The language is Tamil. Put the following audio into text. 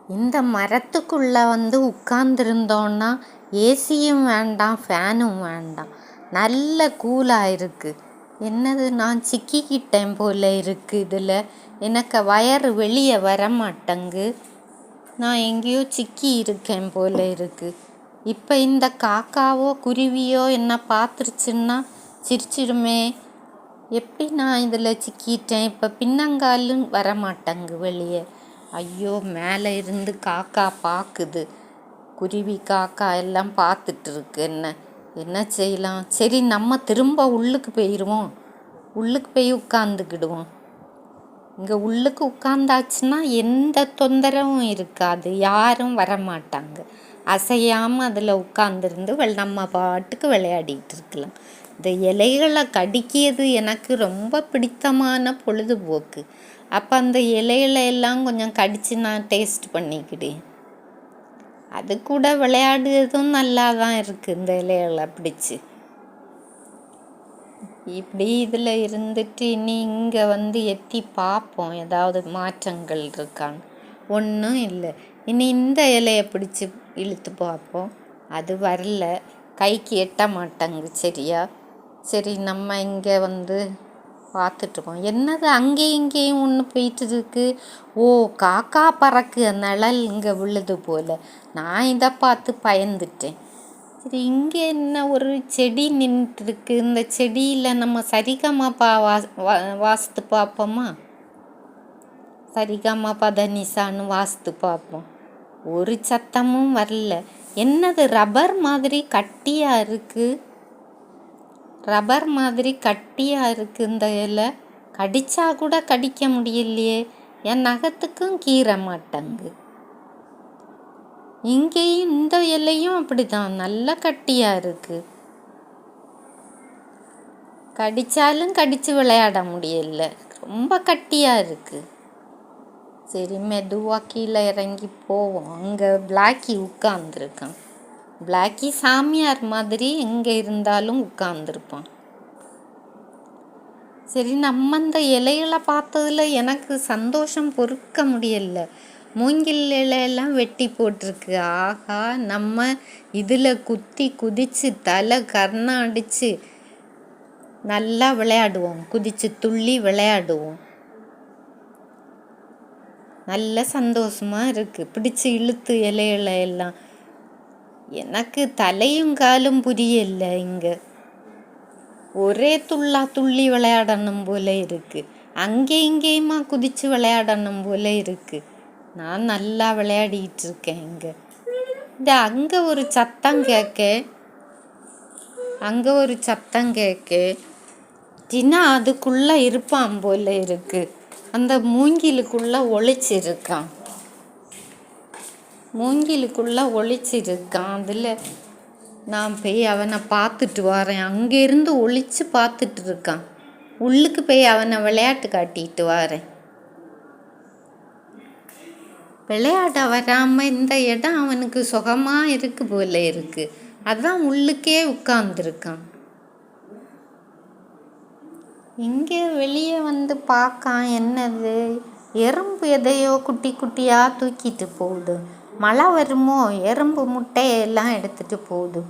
இந்த மரத்துக்குள்ளே உட்கார்ந்துருந்தோன்னா ஏசியும் வேண்டாம், ஃபேனும் வேண்டாம். நல்ல கூலாக இருக்குது. என்னது, நான் சிக்கிக்கிட்டேன் போல இருக்குது. இதில் எனக்கு வயறு வெளியே வர மாட்டேங்கு. நான் எங்கேயோ சிக்கி இருக்கேன் போல இருக்குது. இப்போ இந்த காக்காவோ குருவியோ என்ன பார்த்துருச்சுன்னா சிரிச்சிடுமே. எப்படி நான் இதில் சிக்கிட்டேன்? இப்போ பின்னங்காலும் வர மாட்டேங்கு வெளியே. ஐயோ, மேலே இருந்து காக்கா பார்க்குது. குருவி காக்கா எல்லாம் பார்த்துட்டு இருக்கு. என்ன செய்யலாம்? சரி, நம்ம திரும்ப உள்ளுக்கு போயிடுவோம். உள்ளுக்கு போய் உட்காந்துக்கிடுவோம். இங்கே உள்ளுக்கு உட்காந்தாச்சுன்னா எந்த தொந்தரவும் இருக்காது, யாரும் வரமாட்டாங்க. அசையாமல் அதில் உட்காந்துருந்து நம்ம பாட்டுக்கு விளையாடிட்டு இருக்கலாம். இந்த இலைகளை கடிக்கிறது எனக்கு ரொம்ப பிடித்தமான பொழுதுபோக்கு. அப்போ அந்த இலைகளை எல்லாம் கொஞ்சம் கடித்து நான் டேஸ்ட் பண்ணிக்கிட்டேன். அது கூட விளையாடுறதும் நல்லா தான் இருக்குது. இந்த இலைகளை பிடிச்சி இப்படி இதில் இருந்துட்டு இனி இங்கே எத்தி பார்ப்போம் ஏதாவது மாற்றங்கள் இருக்கான்னு. ஒன்றும் இல்லை. இனி இந்த இலையை பிடிச்சி இழுத்து பார்ப்போம். அது வரல, கைக்கு எட்ட மாட்டேங்கு சரியா. சரி, நம்ம இங்கே பார்த்துட்ருக்கோம். என்னது அங்கேயும் இங்கேயும் ஒன்று போயிட்டு இருக்கு. ஓ, காக்கா பறக்கு நிழல் இங்கே விழுது போல். நான் இதை பார்த்து பயந்துட்டேன். சரி, இங்கே என்ன ஒரு செடி நின்றுருக்கு. இந்த செடியில் நம்ம சரிகமாப்பா வாஸ்து பார்ப்போமா? சரிகமாப்பா தனிசான்னு வாஸ்து பார்ப்போம். ஒரு சத்தமும் வரல. என்னது, ரப்பர் மாதிரி கட்டியாக இருக்குது. ரப்பர் மாதிரி கட்டியாக இருக்குது இந்த இலை. கடிச்சா கூட கடிக்க முடியலையே. என் நகத்துக்கும் கீற மாட்டேங்கு. இங்கேயும் இந்த இலையும் அப்படிதான், நல்ல கட்டியாக இருக்குது. கடித்தாலும் கடித்து விளையாட முடியல, ரொம்ப கட்டியாக இருக்குது. சரி, மெதுவாக கீழே இறங்கி போவோம். அங்கே பிளாக்கி உட்கார்ந்துருக்கான். பிளாக்கி சாமியார் மாதிரி எங்கே இருந்தாலும் உட்கார்ந்துருப்பான். சரி, நம்ம இந்த இலைகளை பார்த்ததில் எனக்கு சந்தோஷம் பொறுக்க முடியல. மூங்கில் இலையெல்லாம் வெட்டி போட்டிருக்கு. ஆகா, நம்ம இதில் குத்தி குதித்து தலை கர்ணம் அடித்து நல்லா விளையாடுவோம். குதித்து துள்ளி விளையாடுவோம். நல்ல சந்தோஷமாக இருக்குது. பிடிச்சி இழுத்து இலையெல்லாம். எனக்கு தலையும் காலும் புரியல. இங்கே ஒரே துள்ளி விளையாடணும் போல இருக்குது. அங்கே இங்கேயுமா குதித்து விளையாடணும் போல இருக்குது. நான் நல்லா விளையாடிட்டு இருக்கேன். இந்த அங்கே ஒரு சத்தம் கேட்க தினா அதுக்குள்ளே இருப்பான் போல இருக்குது. அந்த மூங்கிலுக்குள்ளே ஒளிச்சிருக்கான். அதில் நான் போய் அவனை பார்த்துட்டு வரேன். அங்கேருந்து ஒளிச்சு பார்த்துட்டு இருக்கான். உள்ளுக்கு போய் அவனை விளையாட்டு காட்டிட்டு வரேன். விளையாட வராமல் இந்த இடம் அவனுக்கு சுகமாக இருக்கு போல இருக்குது. அதான் உள்ளுக்கே உட்கார்ந்துருக்கான். இங்கே வெளியே பார்க்கான். என்னது, எறும்பு எதையோ குட்டி குட்டியாக தூக்கிட்டு போகுது. மழை வருமோ, எறும்பு முட்டையெல்லாம் எடுத்துகிட்டு போகுது.